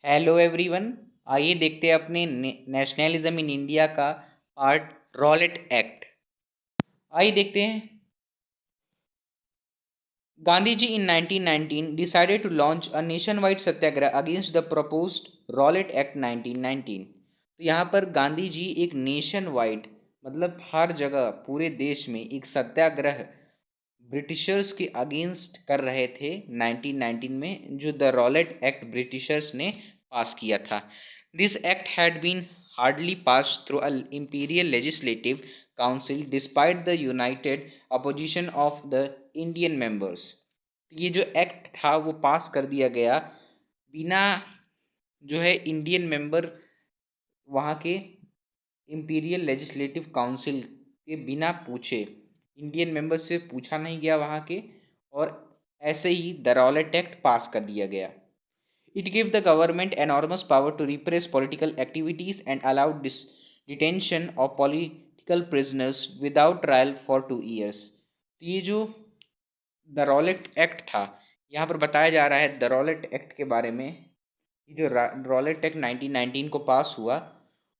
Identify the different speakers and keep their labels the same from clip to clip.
Speaker 1: Hello everyone. आइए देखते हैं अपने नेशनलिज्म इन इंडिया का पार्ट रॉलेट एक्ट। आइए देखते हैं। गांधी जी in 1919 decided to launch a nationwide Satyagraha against the proposed Rowlatt Act 1919। तो यहाँ पर गांधी जी एक नेशन वाइड मतलब हर जगह पूरे देश में एक सत्याग्रह ब्रिटिशर्स के अगेंस्ट कर रहे थे 1919 में, जो द रॉलेट एक्ट ब्रिटिशर्स ने पास किया था। This act had been hardly pass through a imperial legislative council despite the united opposition of the Indian members. ये जो एक्ट था वो पास कर दिया गया बिना जो है इंडियन मेंबर वहाँ के इंपीरियल लेजिस्लेटिव काउंसिल के बिना पूछे, इंडियन मेंबर से पूछा नहीं गया वहाँ के, और ऐसे ही द रॉलेट एक्ट पास कर दिया गया। It give the government enormous power to repress political activities and allowed detention of political prisoners without trial for 2 years। तो ये जो द रॉलेट एक्ट था, यहाँ पर बताया जा रहा है द रॉलेट एक्ट के बारे में। ये जो रॉलेट एक्ट 1919 को पास हुआ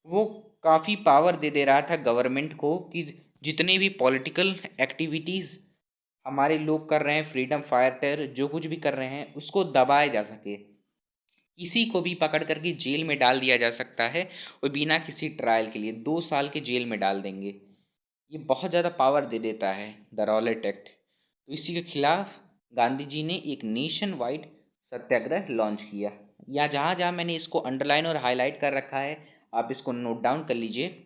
Speaker 1: वो काफ़ी पावर दे दे रहा था गवर्नमेंट को कि जितने भी पॉलिटिकल एक्टिविटीज़ हमारे लोग कर रहे हैं, फ्रीडम फाइटर जो कुछ भी कर रहे हैं, उसको दबाया जा सके। किसी को भी पकड़ करके जेल में डाल दिया जा सकता है और बिना किसी ट्रायल के लिए 2 साल के जेल में डाल देंगे। ये बहुत ज़्यादा पावर दे देता है द रॉलेट एक्ट। तो इसी के खिलाफ गांधी जी ने एक नेशन वाइड सत्याग्रह लॉन्च किया। या जहाँ जहाँ मैंने इसको अंडरलाइन और हाईलाइट कर रखा है, आप इसको नोट डाउन कर लीजिए।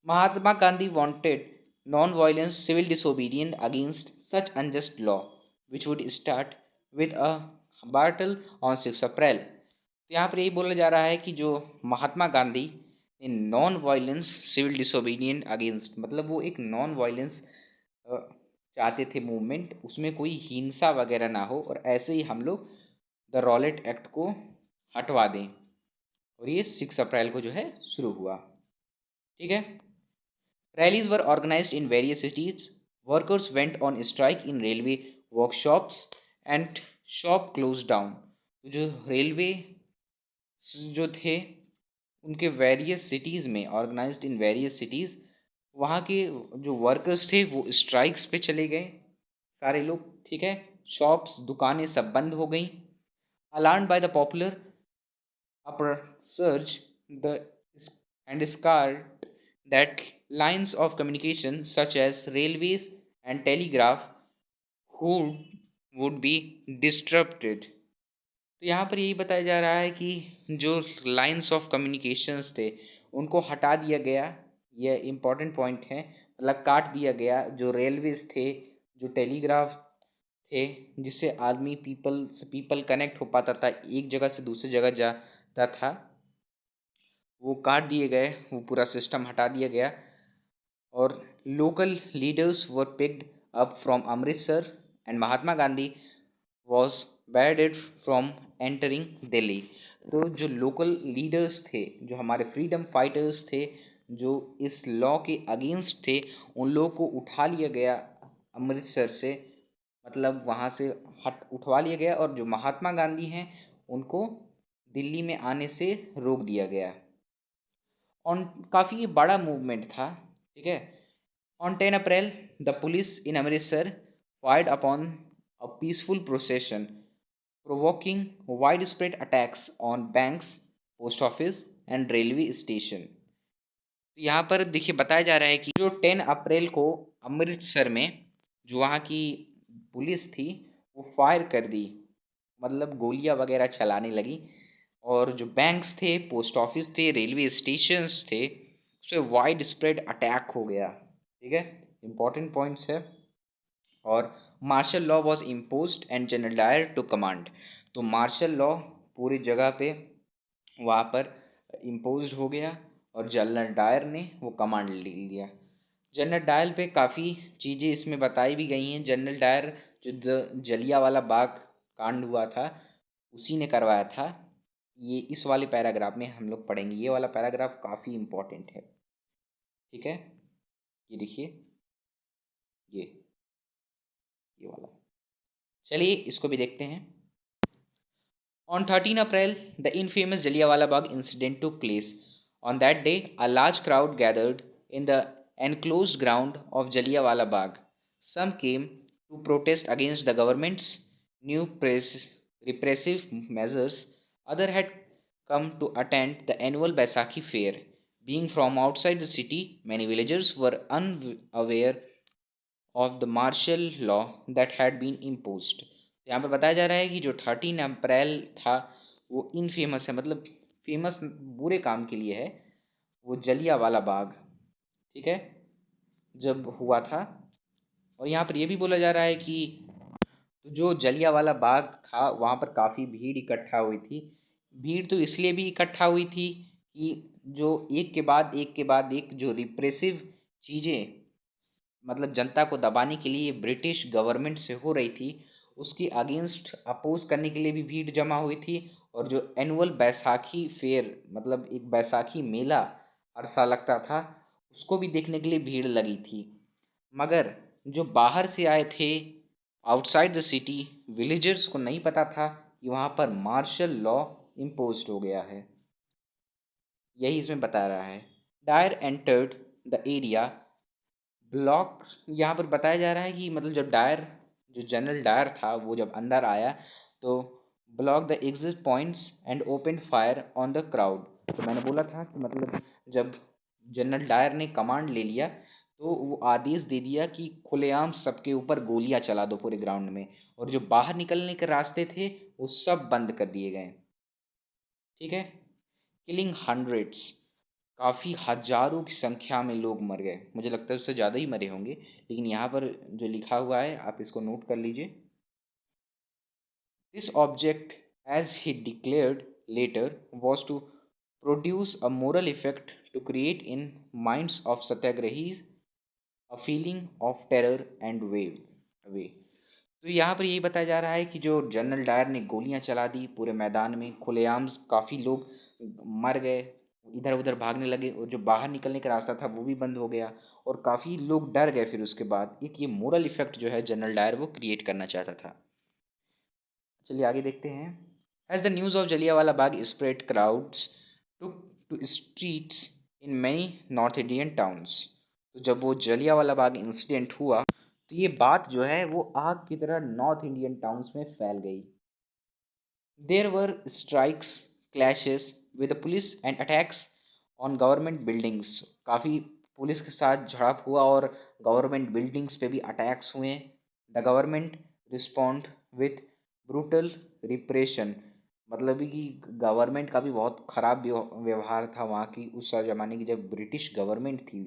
Speaker 1: Mahatma Gandhi wanted non-violence civil disobedience against such unjust law, which would start with a battle on 6 अप्रैल। तो यहाँ पर यही बोला जा रहा है कि जो महात्मा गांधी ने non violence civil disobedient against, मतलब वो एक नॉन वायलेंस चाहते थे मूवमेंट, उसमें कोई हिंसा वगैरह ना हो, और ऐसे ही हम लोग द रॉलेट एक्ट को हटवा दें। और ये 6 अप्रैल को जो है शुरू हुआ। ठीक है। Rallies were organized in various cities. Workers went on strike in railway workshops and shop closed down। तो जो रेलवे जो थे उनके वेरियस सिटीज़ में, ऑर्गेनाइज्ड इन वेरियस सिटीज़, वहाँ के जो वर्कर्स थे वो स्ट्राइक्स पे चले गए सारे लोग। ठीक है। शॉप्स, दुकानें सब बंद हो गई। Alarmed by the popular upsurge the and scarred that lines of communication such as railways and telegraph would would be disrupted। तो यहाँ पर यही बताया जा रहा है कि जो लाइंस ऑफ कम्युनिकेशंस थे उनको हटा दिया गया। यह इम्पॉर्टेंट पॉइंट है, मतलब काट दिया गया। जो रेलवेज थे, जो टेलीग्राफ थे, जिससे आदमी पीपल से पीपल कनेक्ट हो पाता था, एक जगह से दूसरी जगह जाता था, वो काट दिए गए, वो पूरा सिस्टम हटा दिया गया। और local leaders were picked up from Amritsar and Mahatma Gandhi was barred from entering Delhi. तो जो लोकल लीडर्स थे, जो हमारे फ्रीडम फाइटर्स थे, जो इस लॉ के अगेंस्ट थे, उन लोगों को उठा लिया गया अमृतसर से, मतलब वहाँ से हट उठवा लिया गया, और जो महात्मा गांधी हैं उनको दिल्ली में आने से रोक दिया गया। ऑन काफ़ी बड़ा मूवमेंट था। ठीक है। On 10 April the police in Amritsar fired upon a peaceful procession provoking wide spread attacks on banks, post office and railway station. तो यहाँ पर देखिए बताया जा रहा है कि जो 10 अप्रैल को अमृतसर में जो वहाँ की पुलिस थी वो फायर कर दी, मतलब गोलियां वगैरह चलाने लगी, और जो बैंक्स थे, पोस्ट ऑफिस थे, रेलवे स्टेशंस थे, उस पर वाइड स्प्रेड अटैक हो गया। ठीक है। इंपॉर्टेंट पॉइंट्स है। और martial law was imposed and general Dyer to command. तो मार्शल लॉ पूरी जगह पे वहाँ पर इम्पोज हो गया, और जनरल डायर ने वो कमांड ले लिया। जनरल डायर पे काफ़ी चीज़ें इसमें बताई भी गई हैं। जनरल डायर जो जलियांवाला बाग कांड हुआ था उसी ने करवाया था। ये इस वाले पैराग्राफ में हम लोग पढ़ेंगे। ये वाला पैराग्राफ काफ़ी इम्पोर्टेंट है। ठीक है। ये देखिए, ये ये वाला, चलिए इसको भी देखते हैं। On 13 April, the infamous Jallianwala Bagh incident took place. On that day, a large crowd gathered in the enclosed ground of Jallianwala Bagh. Some came to protest against the government's new repressive measures. Others had come to attend the annual Baisakhi fair. Being from outside the city, many villagers were unaware of the martial law that had been imposed. तो यहाँ पर बताया जा रहा है कि जो 13 अप्रैल था वो इनफेमस है, मतलब फेमस बुरे काम के लिए है। वो जलियांवाला बाग, ठीक है, जब हुआ था। और यहाँ पर यह भी बोला जा रहा है कि तो जो जलियांवाला बाग था वहाँ पर काफ़ी भीड़ इकट्ठा हुई थी। भीड़ तो इसलिए भी इकट्ठा हुई थी कि जो एक के बाद एक जो रिप्रेसिव चीज़ें, मतलब जनता को दबाने के लिए ब्रिटिश गवर्नमेंट से हो रही थी, उसकी अगेंस्ट अपोज करने के लिए भी भीड़ जमा हुई थी। और जो एनुअल बैसाखी फेयर, मतलब एक बैसाखी मेला हर साल लगता था, उसको भी देखने के लिए भीड़ लगी थी। मगर जो बाहर से आए थे, आउटसाइड द सिटी विलेजर्स को नहीं पता था कि वहाँ पर मार्शल लॉ इम्पोज हो गया है। यही इसमें बता रहा है। Dyer entered the area block. यहाँ पर बताया जा रहा है कि मतलब जब डायर, जो जनरल डायर था, वो जब अंदर आया तो block the exit points and open fire on the crowd. तो मैंने बोला था कि मतलब जब जनरल डायर ने कमांड ले लिया तो वो आदेश दे दिया कि खुलेआम सबके ऊपर गोलियां चला दो पूरे ग्राउंड में, और जो बाहर निकलने के रास्ते थे वो सब बंद कर दिए गए। ठीक है। किलिंग हंड्रेड्स, काफ़ी हजारों की संख्या में लोग मर गए। मुझे लगता है उससे ज़्यादा ही मरे होंगे, लेकिन यहाँ पर जो लिखा हुआ है आप इसको नोट कर लीजिए। This object as he declared later was to produce a moral effect to create in minds of satyagrahis a feeling of terror and awe. तो यहाँ पर यही बताया जा रहा है कि जो जनरल डायर ने गोलियां चला दी पूरे मैदान में, खुलेआम काफ़ी लोग मर गए, इधर उधर भागने लगे, और जो बाहर निकलने का रास्ता था वो भी बंद हो गया, और काफ़ी लोग डर गए। फिर उसके बाद एक ये मोरल इफेक्ट जो है जनरल डायर वो क्रिएट करना चाहता था। चलिए आगे देखते हैं। As the news of Jallianwala Bagh spread, crowds took to streets in many north Indian towns. तो जब वो जलियांवाला बाग इंसिडेंट हुआ तो ये बात जो है वो आग की तरह नॉर्थ इंडियन टाउन्स में फैल गई। There were strikes, clashes with the police and attacks on government buildings. काफ़ी पुलिस के साथ झड़प हुआ और गवर्नमेंट बिल्डिंग्स पे भी अटैक्स हुए। The government respond with brutal repression, मतलब कि गवर्नमेंट का भी बहुत ख़राब व्यवहार था वहाँ की उस ज़माने की जब ब्रिटिश गवर्नमेंट थी।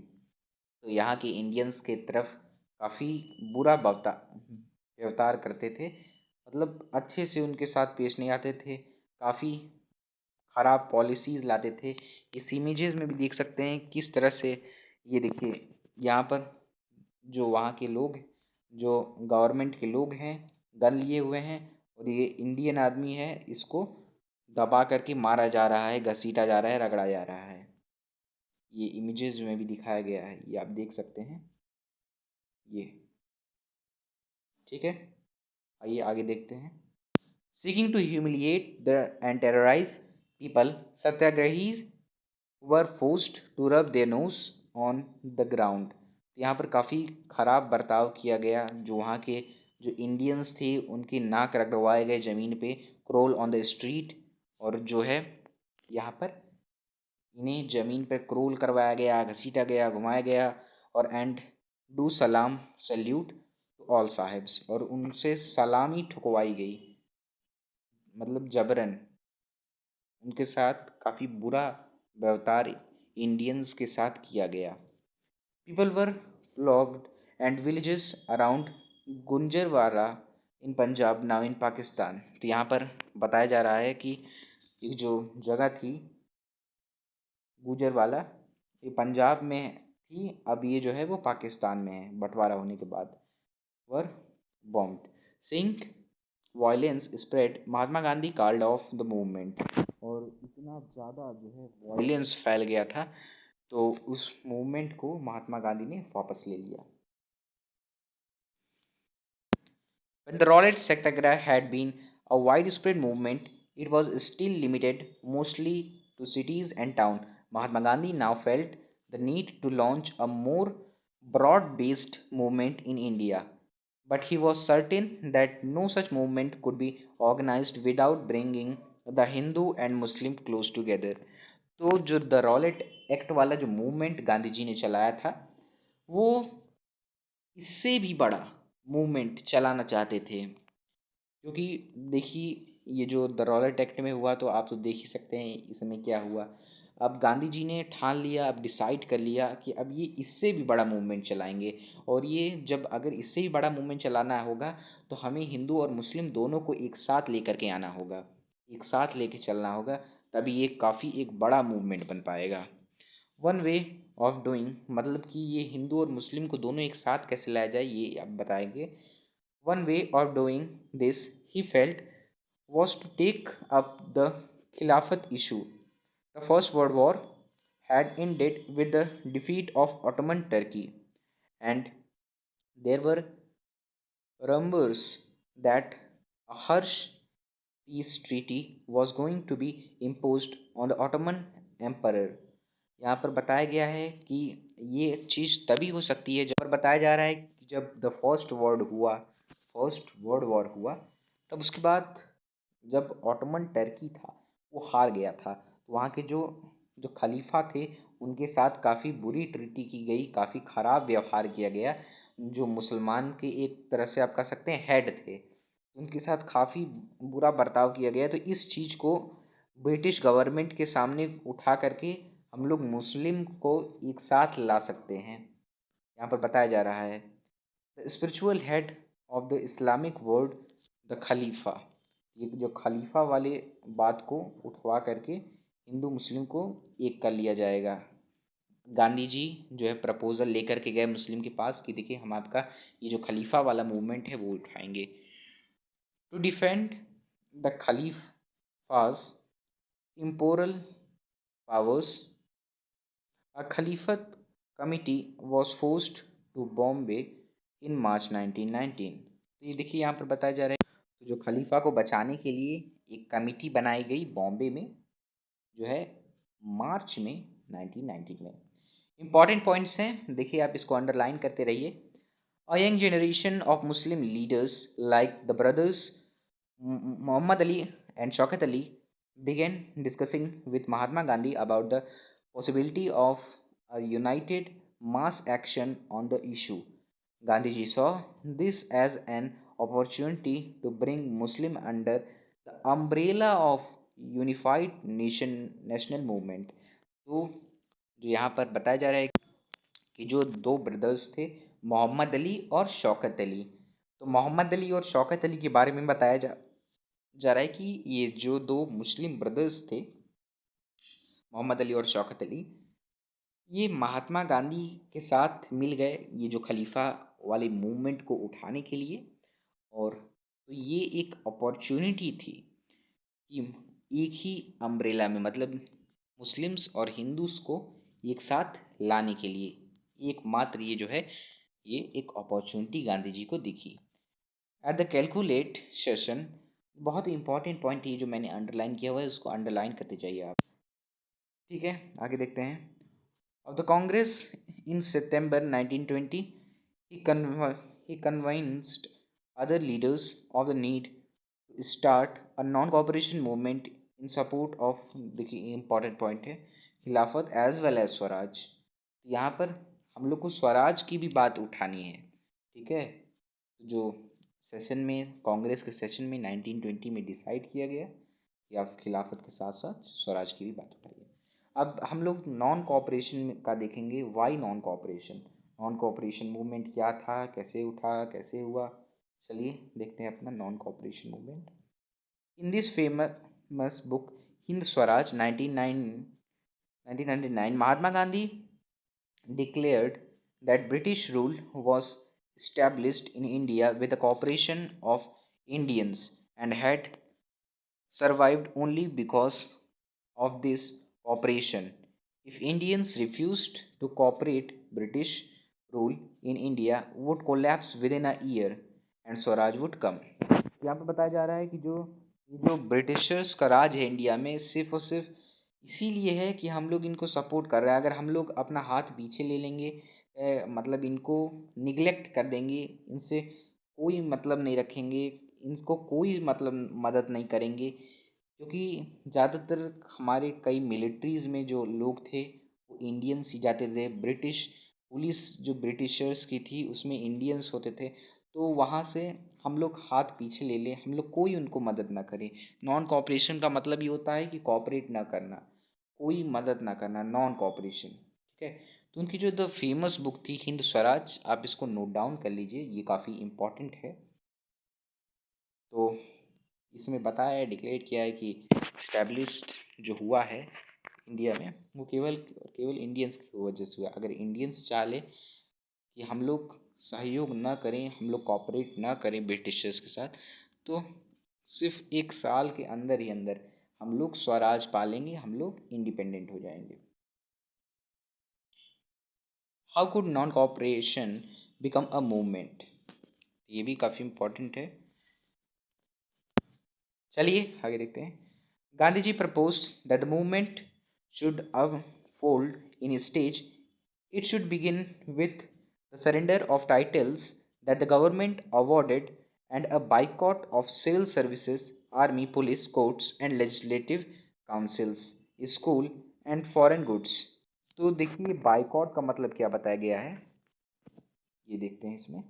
Speaker 1: तो यहाँ के इंडियंस के तरफ काफ़ी बुरा व्यवहार करते थे, मतलब अच्छे से उनके साथ पेश नहीं आते थे, काफ़ी ख़राब पॉलिसीज़ लाते थे। इस इमेजेस में भी देख सकते हैं किस तरह से, ये देखिए यहाँ पर जो वहाँ के लोग, जो गवर्नमेंट के लोग हैं, गन लिए हुए हैं, और ये इंडियन आदमी है, इसको दबा करके मारा जा रहा है, घसीटा जा रहा है, रगड़ा जा रहा है। ये इमेजेस में भी दिखाया गया है, ये आप देख सकते हैं ये। ठीक है, आइए आगे देखते हैं। Seeking to humiliate the and terrorise people, satyagrahis were forced to rub their nose on the ground. यहाँ पर काफ़ी ख़राब बर्ताव किया गया, जो वहाँ के जो इंडियंस थे उनके नाक रगड़वाए गए ज़मीन पे, क्रोल ऑन द स्ट्रीट। और जो है यहाँ पर इन्हें ज़मीन पर क्रोल करवाया गया, घसीटा गया, घुमाया गया, और एंड डू सलाम सल्यूट टू ऑल साहिब्स, और उनसे सलामी ठुकवाई गई, मतलब जबरन उनके साथ काफ़ी बुरा व्यवहार इंडियंस के साथ किया गया। People were flogged and villages around गुंजरवाला in Punjab now in Pakistan. तो यहाँ पर बताया जा रहा है कि एक जो जगह थी गुजरवाला, ये पंजाब में थी, अब ये जो है वो पाकिस्तान में है बंटवारा होने के बाद। Were bombed, seeing violence spread, Mahatma Gandhi called off the movement. और इतना ज़्यादा जो है वायलेंस फैल गया था तो उस मूवमेंट को महात्मा गांधी ने वापस ले लिया। When the Rowlatt Satyagraha had been a widespread movement, it was still limited mostly to cities and towns. Mahatma Gandhi now felt the need to launch a more broad based movement in India, but he was certain that no such movement could be organized without bringing the Hindu and Muslim close together. तो जो the Rowlatt act वाला जो movement Gandhi ji ने चलाया था, वो इससे भी बड़ा मूवमेंट चलाना चाहते थे। क्योंकि देखिए, ये जो द रॉलेट एक्ट में हुआ तो आप तो देख ही सकते हैं इसमें क्या हुआ। अब गांधी जी ने ठान लिया, अब डिसाइड कर लिया कि अब ये इससे भी बड़ा मूवमेंट चलाएंगे। और ये जब अगर इससे भी बड़ा मूवमेंट चलाना होगा तो हमें हिंदू और मुस्लिम दोनों को एक साथ लेकर के आना होगा, एक साथ लेके चलना होगा, तभी ये काफ़ी एक बड़ा मूवमेंट बन पाएगा। वन वे ऑफ डूइंग, मतलब कि ये हिंदू और मुस्लिम को दोनों एक साथ कैसे लाया जाए ये आप बताएंगे। One way of doing this, he felt, was to take up the Khilafat issue. The First World War had ended with the defeat of Ottoman Turkey, and there were rumors that a harsh peace treaty was going to be imposed on the Ottoman Emperor. यहाँ पर बताया गया है कि ये चीज़ तभी हो सकती है जब, बताया जा रहा है कि जब द फर्स्ट वर्ल्ड वॉर हुआ, तब उसके बाद जब ऑटोमन टर्की था वो हार गया था, तो वहाँ के जो जो खलीफा थे उनके साथ काफ़ी बुरी ट्रीटी की गई, काफ़ी ख़राब व्यवहार किया गया। जो मुसलमान के एक तरह से आप कह सकते हैं हेड थे, उनके साथ काफ़ी बुरा बर्ताव किया गया। तो इस चीज़ को ब्रिटिश गवर्नमेंट के सामने उठा करके हम लोग मुस्लिम को एक साथ ला सकते हैं, यहाँ पर बताया जा रहा है। The spiritual head of the Islamic world, the Khalifa, ये जो खलीफा वाले बात को उठवा करके हिंदू मुस्लिम को एक कर लिया जाएगा। गांधी जी जो है प्रपोजल लेकर के गए मुस्लिम के पास कि देखिए हम आपका ये जो खलीफा वाला मूवमेंट है वो उठाएंगे। To defend the Khalifa's temporal powers, a Khalifat committee was forced to Bombay in March 1919। तो ये देखिए यहाँ पर बताया जा रहा है, तो जो खलीफा को बचाने के लिए एक कमिटी बनाई गई बॉम्बे में, जो है मार्च में 1919 में। इम्पॉर्टेंट पॉइंट्स हैं, देखिए आप इसको अंडरलाइन करते रहिए। A young generation of Muslim leaders like the brothers Muhammad Ali and Shaukat Ali began discussing with Mahatma Gandhi about the possibility of a united mass action on the issue. Gandhiji saw this as an opportunity to bring Muslim under the umbrella of unified national movement। तो जो यहाँ पर बताया जा रहा है कि जो दो ब्रदर्स थे मोहम्मद अली और शौकत अली, तो मोहम्मद अली और शौकत अली के बारे में बताया जा रहा है कि ये जो दो मुस्लिम ब्रदर्स थे मोहम्मद अली और शौकत अली, ये महात्मा गांधी के साथ मिल गए ये जो खलीफा वाले मूवमेंट को उठाने के लिए। और तो ये एक अपॉर्चुनिटी थी कि एक ही अम्ब्रेला में, मतलब मुस्लिम्स और हिंदूस को एक साथ लाने के लिए एकमात्र ये जो है ये एक अपॉर्चुनिटी गांधी जी को दिखी। एट द कैलकुलेट सेशन, बहुत ही इंपॉर्टेंट पॉइंट ये जो मैंने अंडरलाइन किया हुआ है उसको अंडरलाइन करते जाइए आप, ठीक है। आगे देखते हैं। Of the Congress in September 1920, he convinced other leaders of the need to start a non-cooperation movement in support of, देखिए इम्पॉर्टेंट पॉइंट है, खिलाफत एज वेल एज स्वराज। यहाँ पर हम लोग को स्वराज की भी बात उठानी है, ठीक है। जो सेशन में कांग्रेस के सेशन में 1920 में डिसाइड किया गया कि आप खिलाफत के साथ साथ स्वराज की भी बात उठाइए। अब हम लोग नॉन कोऑपरेशन का देखेंगे। Why non cooperation? Non cooperation movement क्या था, कैसे उठा, कैसे हुआ, चलिए देखते हैं अपना non cooperation movement. In this famous book Hind Swaraj 1999, Mahatma Gandhi declared that British rule was established in India with the cooperation of Indians and had survived only because of this cooperation. If Indians refused to cooperate, British rule in India would collapse within a year and Swaraj would come। यहाँ पर बताया जा रहा है कि जो ये जो ब्रिटिशर्स का राज है इंडिया में सिर्फ और सिर्फ इसीलिए है कि हम लोग इनको सपोर्ट कर रहे हैं। अगर हम लोग अपना हाथ पीछे ले लेंगे, मतलब इनको निगलेक्ट कर देंगे, इनसे कोई मतलब नहीं रखेंगे, इनको कोई मतलब मदद नहीं करेंगे, क्योंकि ज़्यादातर हमारे कई मिलिट्रीज़ में जो लोग थे वो इंडियंस ही जाते थे। ब्रिटिश पुलिस जो ब्रिटिशर्स की थी उसमें इंडियंस होते थे, तो वहाँ से हम लोग हाथ पीछे ले लें, हम लोग कोई उनको मदद ना करें। नॉन कॉपरेशन का मतलब ये होता है कि कॉपरेट ना करना, कोई मदद ना करना, नॉन कॉपरेशन। ठीक है। तो उनकी जो द फेमस बुक थी हिंद स्वराज, आप इसको नोट डाउन कर लीजिए, ये काफ़ी इम्पोर्टेंट है। तो इसमें बताया है, डिक्लेयर किया है कि इस्टेब्लिश्ड जो हुआ है इंडिया में वो केवल केवल इंडियंस की वजह से हुआ। अगर इंडियंस चाहे कि हम लोग सहयोग ना करें, हम लोग कॉपरेट ना करें ब्रिटिशर्स के साथ, तो सिर्फ एक साल के अंदर ही अंदर हम लोग स्वराज पालेंगे, हम लोग इंडिपेंडेंट हो जाएंगे। How could non cooperation become a movement, ये भी काफ़ी इम्पोर्टेंट है। चलिए आगे देखते हैं। Gandhi ji propose that the movement should unfold in a stage. It should begin with the surrender of titles that the government awarded and a boycott of civil services, army, police, courts, and legislative councils, school, and foreign goods. तो देखिए boycott का मतलब क्या बताया गया है, ये देखते हैं इसमें।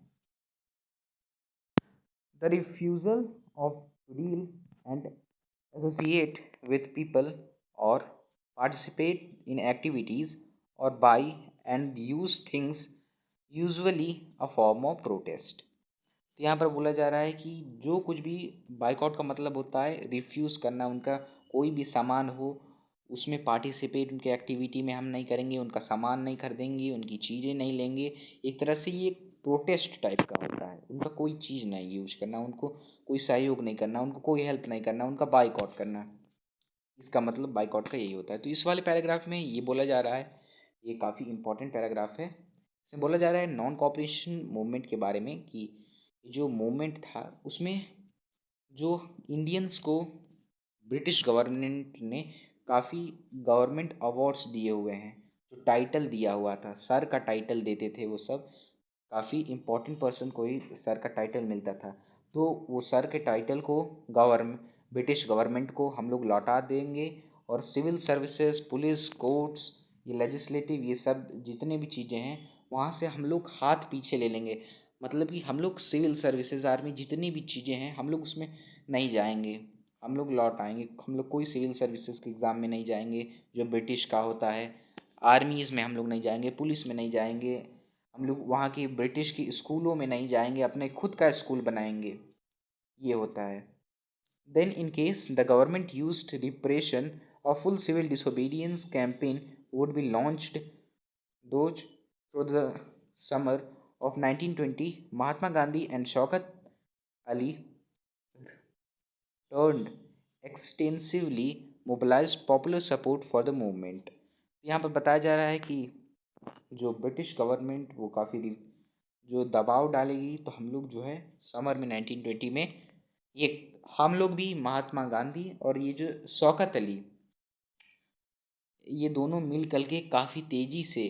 Speaker 1: The refusal of to deal and associate with people or participate in activities or buy and use things, usually a form of protest। तो यहाँ पर बोला जा रहा है कि जो कुछ भी बाइकआउट का मतलब होता है रिफ्यूज़ करना, उनका कोई भी सामान हो उसमें पार्टिसिपेट, उनके एक्टिविटी में हम नहीं करेंगे, उनका सामान नहीं खरीदेंगे, उनकी चीज़ें नहीं लेंगे। एक तरह से ये प्रोटेस्ट टाइप का होता है, उनका कोई चीज़ नहीं यूज करना, उनको कोई सहयोग नहीं करना, उनको कोई हेल्प नहीं करना, उनका बाइकआउट करना। इसका मतलब बाइकआउट का यही होता है। तो इस वाले पैराग्राफ में ये बोला जा रहा है, ये काफ़ी इंपॉर्टेंट पैराग्राफ है। इसमें बोला जा रहा है नॉन कॉपरेशन मूवमेंट के बारे में कि जो मूवमेंट था उसमें जो इंडियंस को ब्रिटिश गवर्नमेंट ने काफ़ी गवर्नमेंट अवार्ड्स दिए हुए हैं, जो टाइटल दिया हुआ था, सर का टाइटल देते थे वो सब, काफ़ी इम्पोर्टेंट पर्सन को ही सर का टाइटल मिलता था। तो वो सर के टाइटल को ब्रिटिश गवर्नमेंट को हम लोग लौटा देंगे, और सिविल सर्विसेज, पुलिस, कोर्ट्स, ये लेजिस्लेटिव, ये सब जितने भी चीज़ें हैं वहाँ से हम लोग हाथ पीछे ले लेंगे। मतलब कि हम लोग सिविल सर्विसेज, आर्मी, जितनी भी चीज़ें हैं हम लोग उसमें नहीं जाएंगे, हम लोग लौट आएंगे। हम लोग कोई सिविल सर्विसेज के एग्ज़ाम में नहीं जाएंगे जो ब्रिटिश का होता है, आर्मीज़ में हम लोग नहीं जाएंगे, पुलिस में नहीं जाएंगे, हम लोग वहाँ की ब्रिटिश की स्कूलों में नहीं जाएंगे, अपने खुद का स्कूल बनाएंगे, ये होता है। Then in case the government used repression और full civil disobedience campaign would be launched those through the summer of 1920। Mahatma Gandhi and Shaukat Ali turned extensively mobilized popular support for the movement। यहाँ पर बताया जा रहा है कि जो ब्रिटिश गवर्नमेंट वो काफ़ी जो दबाव डालेगी, तो हम लोग जो है समर में 1920 में ये हम लोग भी, महात्मा गांधी और ये जो शौकत अली, ये दोनों मिल कल के काफ़ी तेज़ी से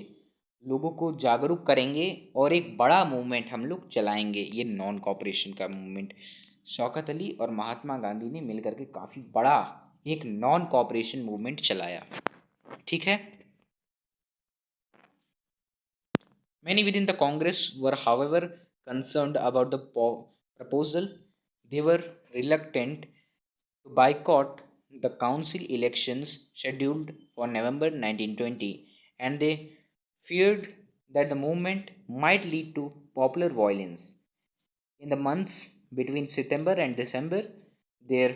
Speaker 1: लोगों को जागरूक करेंगे और एक बड़ा मूवमेंट हम लोग चलाएंगे, ये नॉन कॉपरेशन का मूवमेंट। शौकत अली और महात्मा गांधी ने मिलकर के काफ़ी बड़ा एक नॉन कॉपरेशन मूवमेंट चलाया। ठीक है। Many within the Congress were, however, concerned about the proposal. They were reluctant to boycott the council elections scheduled for November 1920, and they feared that the movement might lead to popular violence. In the months between September and December, there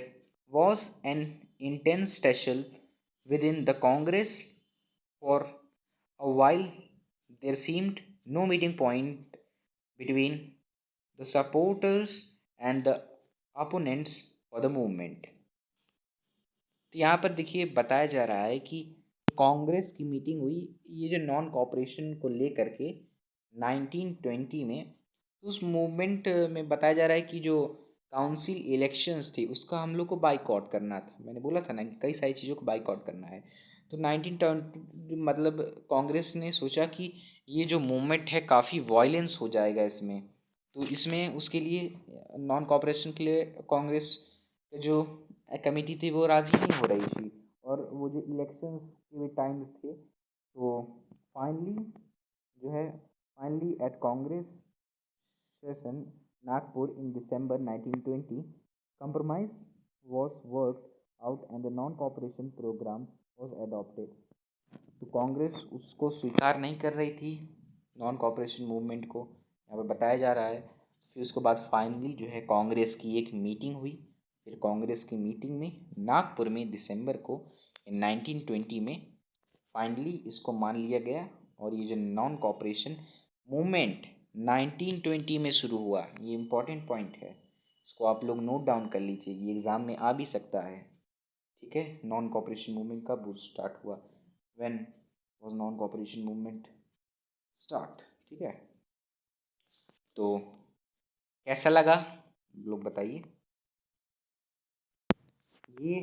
Speaker 1: was an intense tussle within the Congress. For a while, there seemed no meeting point between the supporters and the opponents for the movement। तो यहाँ पर देखिए बताया जा रहा है कि कांग्रेस की मीटिंग हुई ये जो नॉन कॉपरेशन को लेकर के 1920 में। तो उस मूवमेंट में बताया जा रहा है कि जो काउंसिल इलेक्शंस थे उसका हम लोग को बाइकआउट करना था। मैंने बोला था ना कि कई सारी चीज़ों को बाइकआउट करना है। तो 1920 मतलब कांग्रेस ने सोचा कि ये जो मूवमेंट है काफ़ी वायलेंस हो जाएगा इसमें, तो इसमें उसके लिए नॉन कॉपरेशन के लिए कांग्रेस के जो कमेटी थी वो राज़ी नहीं हो रही थी। और वो जो इलेक्शंस के टाइम्स थे, तो फाइनली जो है finally at Congress session Nagpur in December 1920, compromise was worked out and the non-cooperation program was adopted. तो कांग्रेस उसको स्वीकार नहीं कर रही थी, नॉन कॉपरेशन मूवमेंट को, यहाँ पर बताया जा रहा है। फिर उसके बाद फाइनली जो है कांग्रेस की एक मीटिंग हुई। फिर कांग्रेस की मीटिंग में नागपुर में दिसंबर को 1920 में फाइनली इसको मान लिया गया। और ये जो नॉन कॉपरेशन मूवमेंट 1920 में शुरू हुआ, ये इम्पोर्टेंट पॉइंट है, इसको आप लोग नोट डाउन कर लीजिए, ये एग्ज़ाम में आ भी सकता है। ठीक है, नॉन कॉपरेशन मूवमेंट कब स्टार्ट हुआ, when was non cooperation movement start. ठीक है, तो कैसा लगा लोग बताइए। ये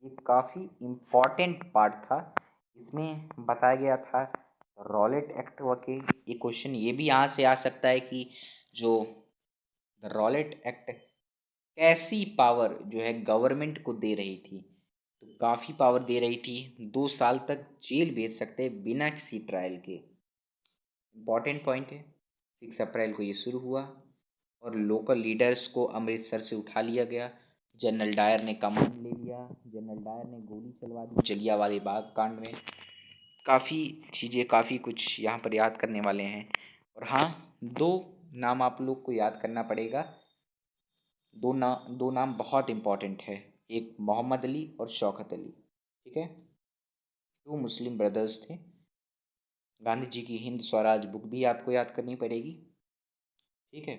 Speaker 1: एक काफ़ी इम्पॉर्टेंट पार्ट था, इसमें बताया गया था रॉलेट एक्ट के। ये क्वेश्चन ये भी यहाँ से आ सकता है कि जो द रॉलेट एक्ट कैसी पावर जो है गवर्नमेंट को दे रही थी, तो काफ़ी पावर दे रही थी, 2 साल तक जेल भेज सकते हैं बिना किसी ट्रायल के। इम्पॉर्टेंट पॉइंट है। 6 अप्रैल को ये शुरू हुआ और लोकल लीडर्स को अमृतसर से उठा लिया गया। जनरल डायर ने कमान ले लिया, जनरल डायर ने गोली चलवा दी जलियांवाला बाग कांड में। काफ़ी चीज़ें, काफ़ी कुछ यहाँ पर याद करने वाले हैं। और हाँ, 2 नाम आप लोग को याद करना पड़ेगा। 2 नाम बहुत इम्पॉर्टेंट है, एक मोहम्मद अली और शौकत अली। ठीक है, 2 मुस्लिम ब्रदर्स थे। गांधी जी की हिंद स्वराज बुक भी आपको याद करनी पड़ेगी। ठीक है,